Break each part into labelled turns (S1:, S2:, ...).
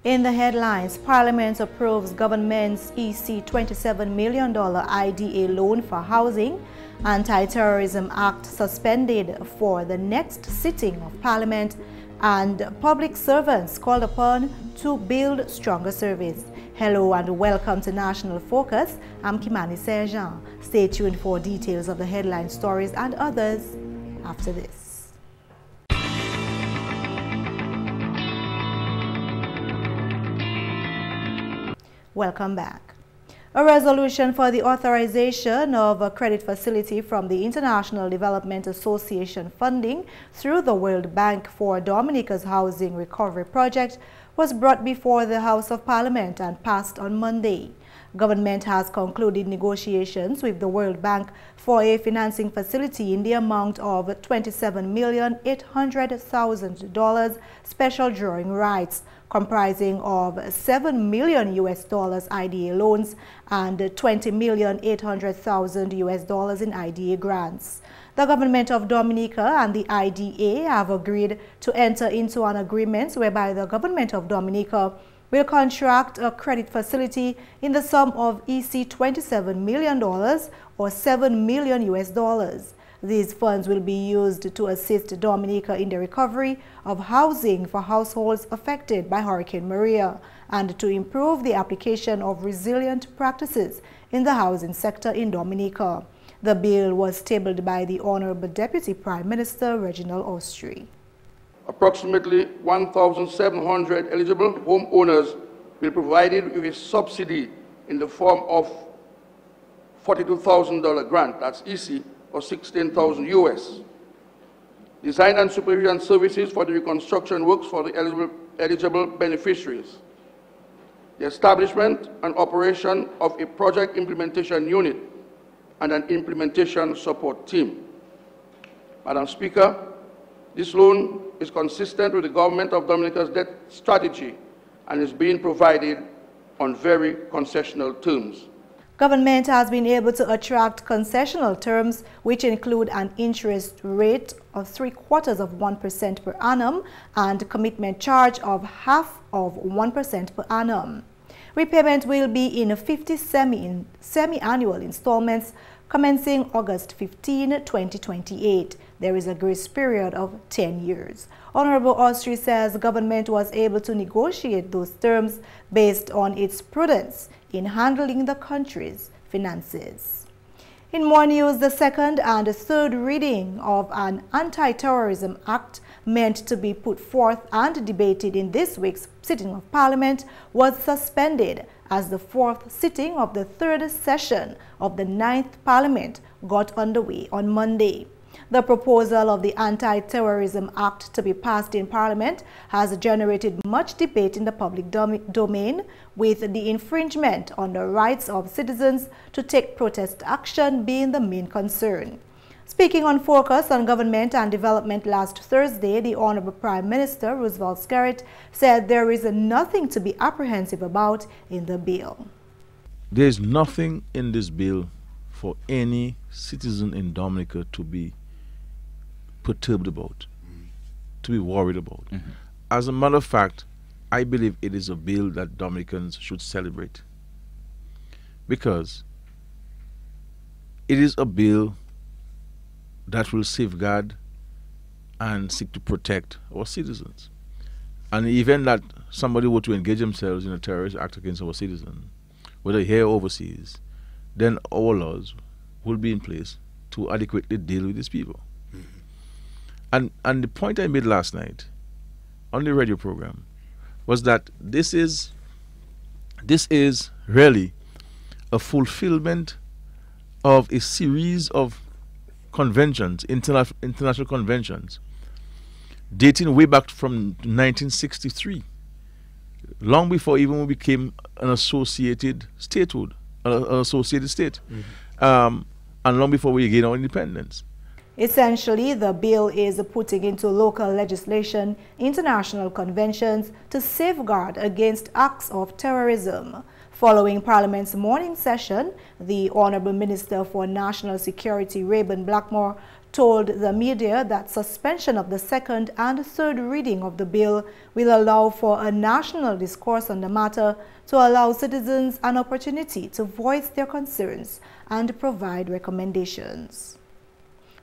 S1: In the headlines, Parliament approves government's EC $27 million IDA loan for housing. Anti-terrorism Act suspended for the next sitting of Parliament. And public servants called upon to build stronger service. Hello and welcome to National Focus. I'm Kimani St. Stay tuned for details of the headline stories and others after this. Welcome back. A resolution for the authorization of a credit facility from the International Development Association funding through the World Bank for Dominica's housing recovery project was brought before the House of Parliament and passed on Monday. Government has concluded negotiations with the World Bank for a financing facility in the amount of $27,800,000 special drawing rights, comprising of $7 million IDA loans and $20,800,000 in IDA grants. The government of Dominica and the IDA have agreed to enter into an agreement whereby the government of Dominica will contract a credit facility in the sum of EC $27 million or $7 million. These funds will be used to assist Dominica in the recovery of housing for households affected by Hurricane Maria and to improve the application of resilient practices in the housing sector in Dominica. The bill was tabled by the Honorable Deputy Prime Minister Reginald Austri.
S2: Approximately 1,700 eligible homeowners will be provided with a subsidy in the form of $42,000 grant, that's EC, or $16,000 US. Design and supervision services for the reconstruction works for the eligible beneficiaries. The establishment and operation of a project implementation unit and an implementation support team. Madam Speaker, this loan is consistent with the government of Dominica's debt strategy and is being provided on very concessional terms.
S1: Government has been able to attract concessional terms which include an interest rate of 3/4% per annum and commitment charge of 0.5% per annum. Repayment will be in 50 semi-annual installments commencing August 15, 2028. There is a grace period of 10 years. Honorable Austri says government was able to negotiate those terms based on its prudence in handling the country's finances. In more news, the second and third reading of an Anti-terrorism Act meant to be put forth and debated in this week's sitting of Parliament was suspended as the fourth sitting of the third session of the 9th Parliament got underway on Monday. The proposal of the Anti-terrorism Act to be passed in Parliament has generated much debate in the public domain, with the infringement on the rights of citizens to take protest action being the main concern. Speaking on Focus on Government and Development last Thursday, the Honorable Prime Minister Roosevelt Skerrit said there is nothing to be apprehensive about in the bill.
S3: There is nothing in this bill for any citizen in Dominica to be perturbed about, to be worried about. As a matter of fact, I believe it is a bill that Dominicans should celebrate, because it is a bill that will safeguard and seek to protect our citizens. And even that somebody were to engage themselves in a terrorist act against our citizens, whether here or overseas, then our laws will be in place to adequately deal with these people. And the point I made last night on the radio program was that this is really a fulfillment of a series of conventions, international conventions, dating way back from 1963, long before even we became an associated statehood, an associated state, and long before we gained our independence.
S1: Essentially, the bill is putting into local legislation international conventions to safeguard against acts of terrorism. Following Parliament's morning session, the Honorable Minister for National Security, Rayburn Blackmore, told the media that suspension of the second and third reading of the bill will allow for a national discourse on the matter to allow citizens an opportunity to voice their concerns and provide recommendations.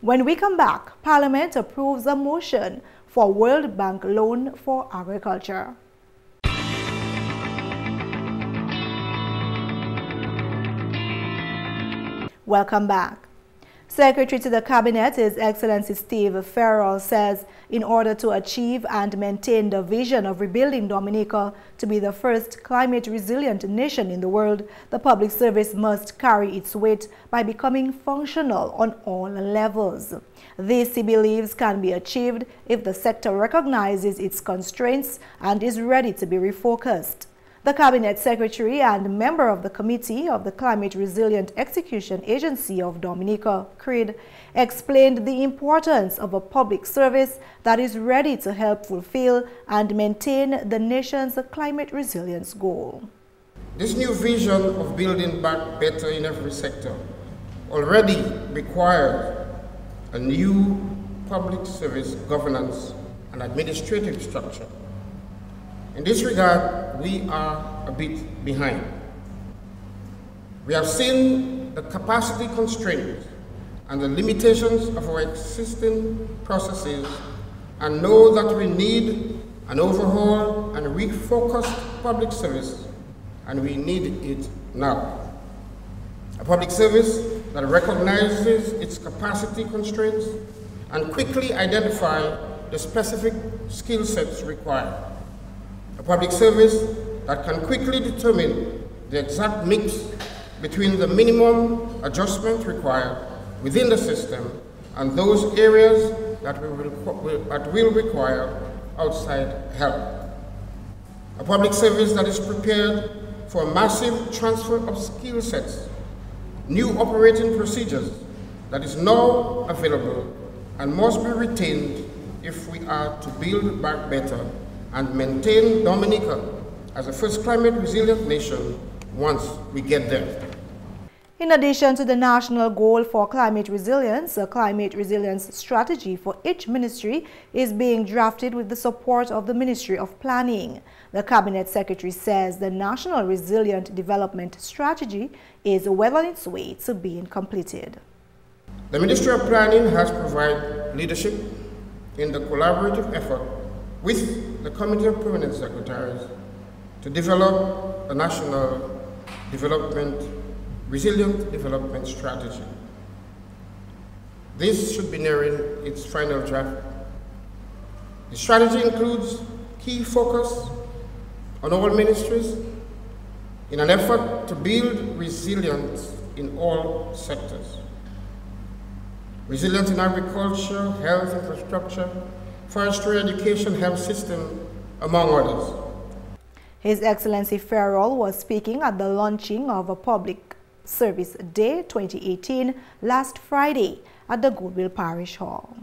S1: When we come back, Parliament approves a motion for World Bank loan for agriculture. Welcome back. Secretary to the Cabinet, His Excellency Steve Farrell, says in order to achieve and maintain the vision of rebuilding Dominica to be the first climate-resilient nation in the world, the public service must carry its weight by becoming functional on all levels. This, he believes, can be achieved if the sector recognizes its constraints and is ready to be refocused. The Cabinet Secretary and member of the Committee of the Climate Resilient Execution Agency of Dominica, CRED, explained the importance of a public service that is ready to help fulfill and maintain the nation's climate resilience goal.
S4: This new vision of building back better in every sector already requires a new public service governance and administrative structure. In this regard, we are a bit behind. We have seen the capacity constraints and the limitations of our existing processes and know that we need an overhaul and refocused public service, and we need it now. A public service that recognizes its capacity constraints and quickly identify the specific skill sets required. A public service that can quickly determine the exact mix between the minimum adjustment required within the system and those areas that will require outside help. A public service that is prepared for a massive transfer of skill sets, new operating procedures that is now available and must be retained if we are to build back better and maintain Dominica as a first climate resilient nation once we get there.
S1: In addition to the national goal for climate resilience, a climate resilience strategy for each ministry is being drafted with the support of the Ministry of Planning. The Cabinet Secretary says the National Resilient Development Strategy is well on its way to being completed.
S4: The Ministry of Planning has provided leadership in the collaborative effort with the Committee of Permanent Secretaries to develop a national resilient development strategy. This should be nearing its final draft. The strategy includes key focus on all ministries in an effort to build resilience in all sectors. Resilience in agriculture, health infrastructure, forestry, education, health system, among others.
S1: His Excellency Farrell was speaking at the launching of a Public Service Day 2018 last Friday at the Goodwill Parish Hall.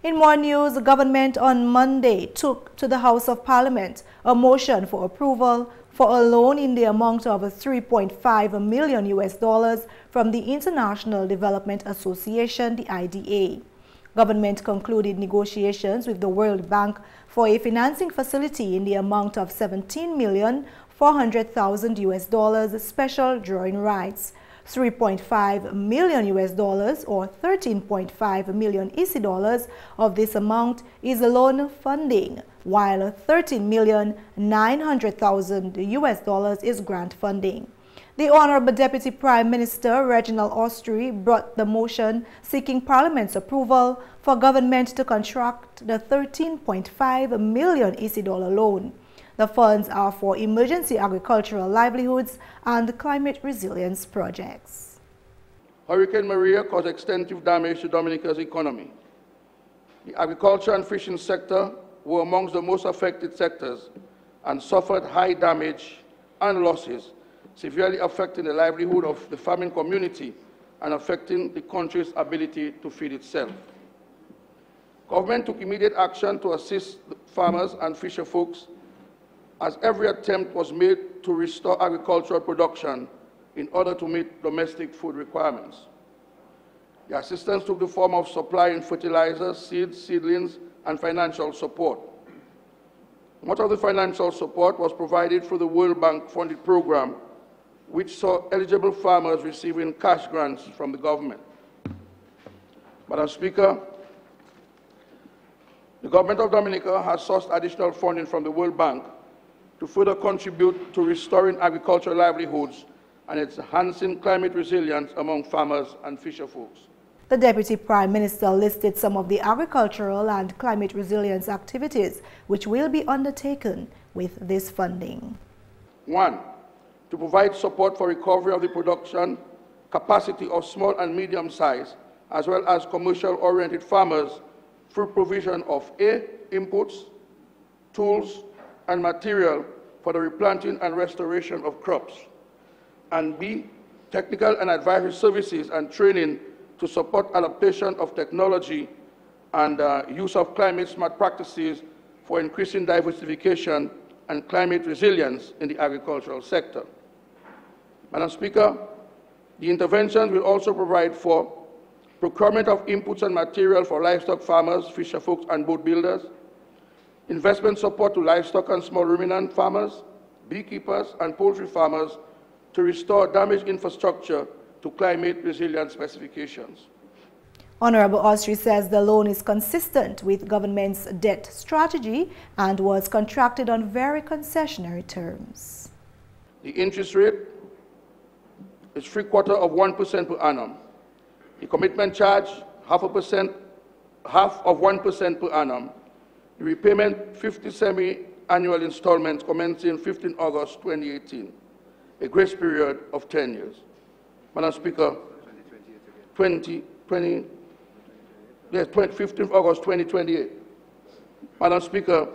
S1: In more news, the government on Monday took to the House of Parliament a motion for approval for a loan in the amount of $3.5 million from the International Development Association, the IDDA. Government concluded negotiations with the World Bank for a financing facility in the amount of $17,400,000 special drawing rights, $3.5 million or 13.5 million EC dollars of this amount is loan funding, while $13,900,000 is grant funding. The Honorable Deputy Prime Minister Reginald Austri brought the motion seeking Parliament's approval for government to contract the $13.5 million EC dollar loan. The funds are for emergency agricultural livelihoods and climate resilience projects.
S2: Hurricane Maria caused extensive damage to Dominica's economy. The agriculture and fishing sector were amongst the most affected sectors and suffered high damage and losses, severely affecting the livelihood of the farming community and affecting the country's ability to feed itself. Government took immediate action to assist the farmers and fisher folks, as every attempt was made to restore agricultural production in order to meet domestic food requirements. The assistance took the form of supplying fertilizers, seeds, seedlings, and financial support. Much of the financial support was provided through the World Bank-funded program, which saw eligible farmers receiving cash grants from the government. Madam Speaker, the government of Dominica has sourced additional funding from the World Bank to further contribute to restoring agricultural livelihoods and enhancing climate resilience among farmers and fisherfolks.
S1: The Deputy Prime Minister listed some of the agricultural and climate resilience activities which will be undertaken with this funding.
S2: 1. To provide support for recovery of the production capacity of small and medium-sized as well as commercial-oriented farmers through provision of A. Inputs, tools, and material for the replanting and restoration of crops, and B. Technical and advisory services and training to support adaptation of technology and use of climate-smart practices for increasing diversification and climate resilience in the agricultural sector. Madam Speaker, the interventions will also provide for procurement of inputs and material for livestock farmers, fisherfolks, and boat builders, investment support to livestock and small ruminant farmers, beekeepers, and poultry farmers to restore damaged infrastructure to climate resilience specifications.
S1: Honorable Austri says the loan is consistent with government's debt strategy and was contracted on very concessionary terms.
S2: The interest rate is 0.75% per annum. The commitment charge, half of 1% per annum. The repayment, 50 semi-annual installments commencing 15 August 2018. A grace period of 10 years. Madam Speaker, 15 August 2028. Madam Speaker,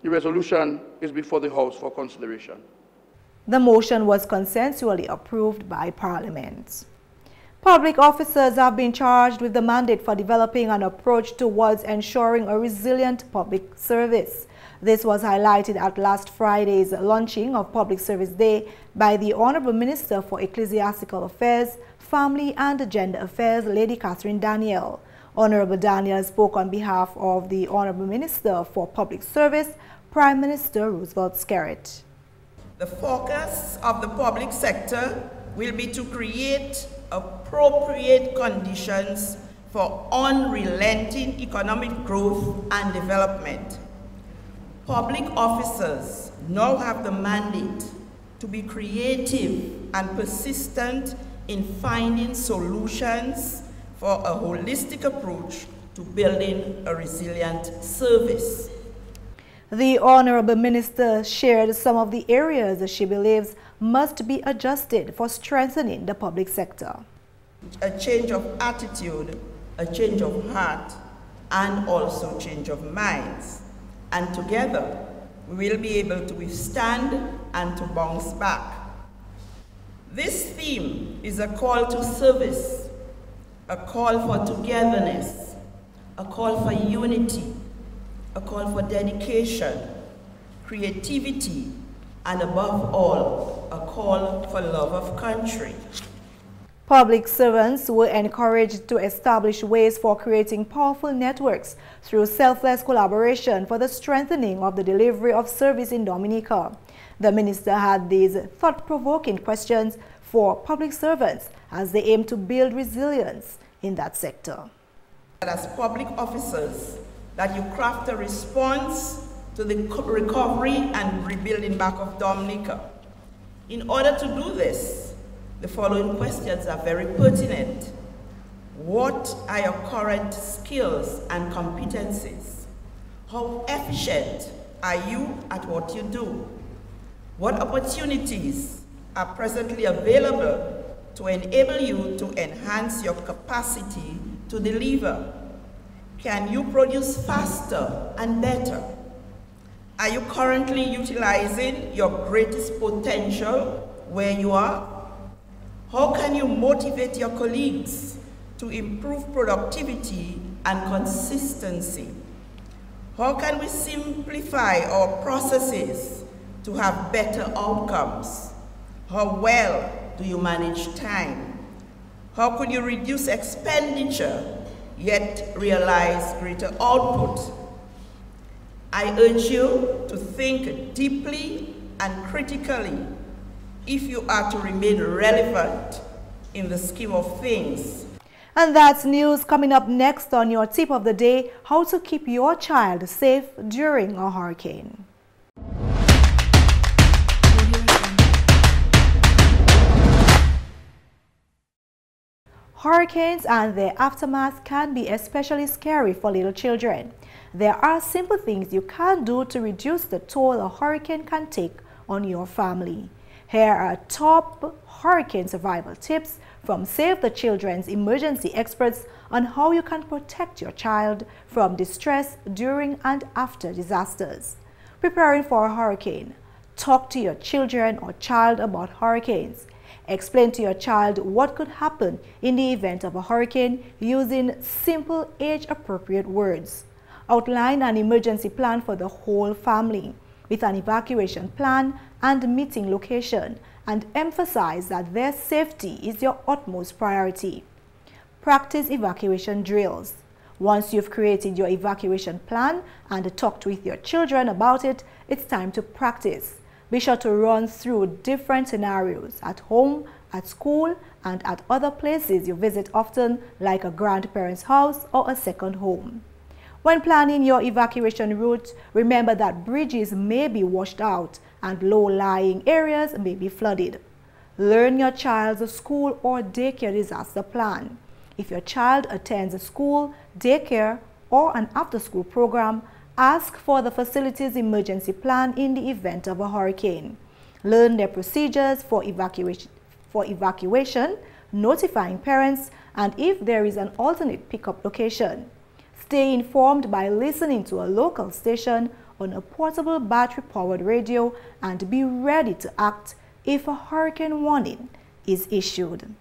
S2: the resolution is before the House for consideration.
S1: The motion was consensually approved by Parliament. Public officers have been charged with the mandate for developing an approach towards ensuring a resilient public service. This was highlighted at last Friday's launching of Public Service Day by the Honorable Minister for Ecclesiastical Affairs, Family and Gender Affairs, Lady Catherine Daniel. Honorable Daniel spoke on behalf of the Honorable Minister for Public Service, Prime Minister Roosevelt Skerrit.
S5: The focus of the public sector will be to create appropriate conditions for unrelenting economic growth and development. Public officers now have the mandate to be creative and persistent in finding solutions for a holistic approach to building a resilient service.
S1: The Honorable Minister shared some of the areas she believes must be adjusted for strengthening the public sector.
S5: A change of attitude, a change of heart, and also change of minds. And together, we will be able to withstand and to bounce back. This theme is a call to service, a call for togetherness, a call for unity, a call for dedication, creativity, and above all, a call for love of country.
S1: Public servants were encouraged to establish ways for creating powerful networks through selfless collaboration for the strengthening of the delivery of service in Dominica. The minister had these thought-provoking questions for public servants as they aim to build resilience in that sector.
S5: As public officers, that you craft a response to the recovery and rebuilding back of Dominica. In order to do this, the following questions are very pertinent. What are your current skills and competencies? How efficient are you at what you do? What opportunities are presently available to enable you to enhance your capacity to deliver? Can you produce faster and better? Are you currently utilizing your greatest potential where you are? How can you motivate your colleagues to improve productivity and consistency? How can we simplify our processes to have better outcomes? How well do you manage time? How could you reduce expenditure yet realize greater output? I urge you to think deeply and critically if you are to remain relevant in the scheme of things.
S1: And that's news coming up next on your tip of the day: how to keep your child safe during a hurricane. Hurricanes and their aftermath can be especially scary for little children. There are simple things you can do to reduce the toll a hurricane can take on your family. Here are top hurricane survival tips from Save the Children's emergency experts on how you can protect your child from distress during and after disasters. Preparing for a hurricane. Talk to your children or child about hurricanes. Explain to your child what could happen in the event of a hurricane using simple, age-appropriate words. Outline an emergency plan for the whole family with an evacuation plan and meeting location, and emphasize that their safety is your utmost priority. Practice evacuation drills. Once you've created your evacuation plan and talked with your children about it, it's time to practice. Be sure to run through different scenarios at home, at school, and at other places you visit often, like a grandparent's house or a second home. When planning your evacuation route, remember that bridges may be washed out and low-lying areas may be flooded. Learn your child's school or daycare disaster plan. If your child attends a school, daycare, or an after-school program, ask for the facility's emergency plan in the event of a hurricane. Learn their procedures for evacuation, notifying parents, and if there is an alternate pickup location. Stay informed by listening to a local station on a portable battery-powered radio and be ready to act if a hurricane warning is issued.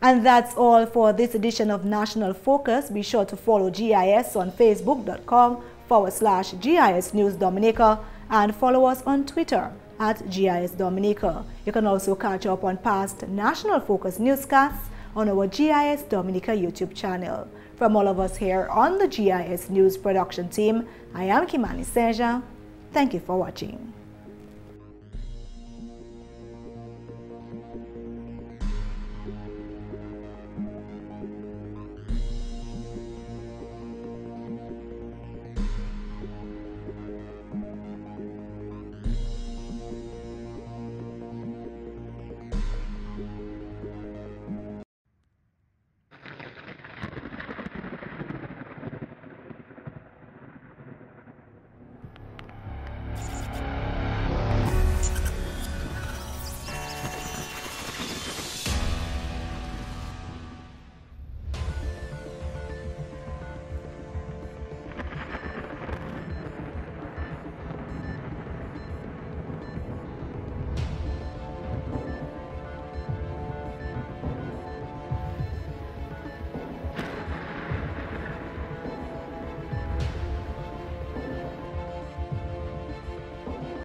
S1: And that's all for this edition of National Focus. Be sure to follow GIS on facebook.com/GIS News Dominica and follow us on Twitter at GIS Dominica. You can also catch up on past National Focus newscasts on our GIS Dominica YouTube channel. From all of us here on the GIS News production team, I am Kimani St. Thank you for watching.